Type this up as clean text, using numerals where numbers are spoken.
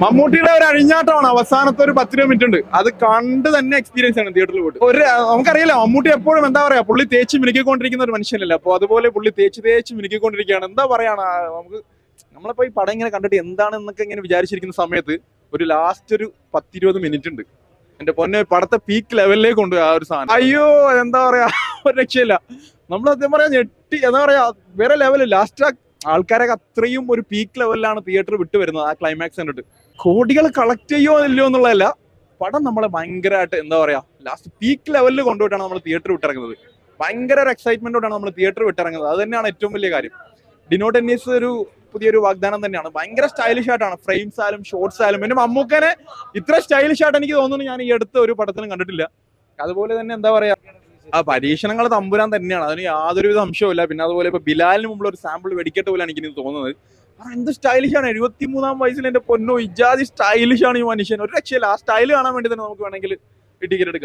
മമ്മൂട്ടിയുടെ ഒരു അഴിഞ്ഞാട്ടമാണ് അവസാനത്തെ ഒരു 10-20 മിനിറ്റ് ഉണ്ട്. അത് കണ്ട് തന്നെ എക്സ്പീരിയൻസ് ആണ് തിയേറ്ററിൽ പോയിട്ട്. നമുക്കറിയില്ല, മമ്മൂട്ടി എപ്പോഴും എന്താ പറയാ, പുള്ളി തേച്ച് മിനുക്കിക്കൊണ്ടിരിക്കുന്ന ഒരു മനുഷ്യനല്ല. അപ്പൊ അതുപോലെ പുള്ളി തേച്ച് മിനുക്കിക്കൊണ്ടിരിക്കുകയാണ്. എന്താ പറയാണ്, നമ്മളിപ്പോ ഈ പടം ഇങ്ങനെ കണ്ടിട്ട് എന്താണെന്നൊക്കെ ഇങ്ങനെ വിചാരിച്ചിരിക്കുന്ന സമയത്ത് ഒരു ലാസ്റ്റ് ഒരു 10-20 മിനിറ്റ് ഉണ്ട്. എന്റെ പൊന്നെ, പടത്തെ പീക്ക് ലെവലിലേക്ക് കൊണ്ടുപോയി ആ ഒരു സാധനം. അയ്യോ, എന്താ പറയാ, ഒരു രക്ഷയില്ല. നമ്മൾ സത്യം പറയാ ഞെട്ടി, എന്താ പറയാ, വേറെ ലെവല്. ലാസ്റ്റ് ആൾക്കാരൊക്കെ അത്രയും ഒരു പീക്ക് ലെവലിലാണ് തിയേറ്റർ വിട്ടു വരുന്നത്. ആ ക്ലൈമാക്സ് കണ്ടിട്ട് കോടികൾ കളക്ട് ചെയ്യോ ഇല്ലയോ എന്നുള്ളതല്ല, പടം നമ്മളെ ഭയങ്കരമായിട്ട് എന്താ പറയാ ലാസ്റ്റ് പീക്ക് ലെവലിൽ കൊണ്ടുപോയിട്ടാണ് നമ്മൾ തിയേറ്റർ വിട്ടിറങ്ങുന്നത്. ഭയങ്കര ഒരു എക്സൈറ്റ്മെന്റോടാണ് നമ്മൾ തിയേറ്റർ വിട്ടിറങ്ങുന്നത്. അത് തന്നെയാണ് ഏറ്റവും വലിയ കാര്യം. ഡിനോ ടെന്നീസ് ഒരു പുതിയൊരു വാഗ്ദാനം തന്നെയാണ്. ഭയങ്കര സ്റ്റൈലിഷ് ആയിട്ടാണ് ഫ്രെയിംസ് ആയാലും ഷോർട്സ് ആയാലും. പിന്നെ മമ്മൂക്കനെ ഇത്ര സ്റ്റൈലിഷ് ആയിട്ട് എനിക്ക് തോന്നുന്നു ഞാൻ ഈ അടുത്ത ഒരു പടത്തിലും കണ്ടിട്ടില്ല. അതുപോലെ തന്നെ എന്താ പറയാ, ആ പരീക്ഷണങ്ങൾ തമ്പുരാൻ തന്നെയാണ്, അതിന് യാതൊരുവിധ സംശയമില്ല. പിന്നെ അതുപോലെ ഇപ്പൊ ബിലാലിന് മുമ്പ് ഒരു സാമ്പിൾ വെടിക്കെട്ട് പോലെയാണ് എനിക്ക് തോന്നുന്നത്. എന്ത് സ്റ്റൈലിഷാണ്, 73-ാം വയസ്സിൽ എന്റെ പൊന്നോ, ഇജാതി സ്റ്റൈലിഷാണ് ഈ മനുഷ്യൻ. ഒരു രക്ഷയില്ല. ആ സ്റ്റൈൽ കാണാൻ വേണ്ടി തന്നെ നമുക്ക് വേണമെങ്കിൽ ടിക്കറ്റ് എടുക്കാം.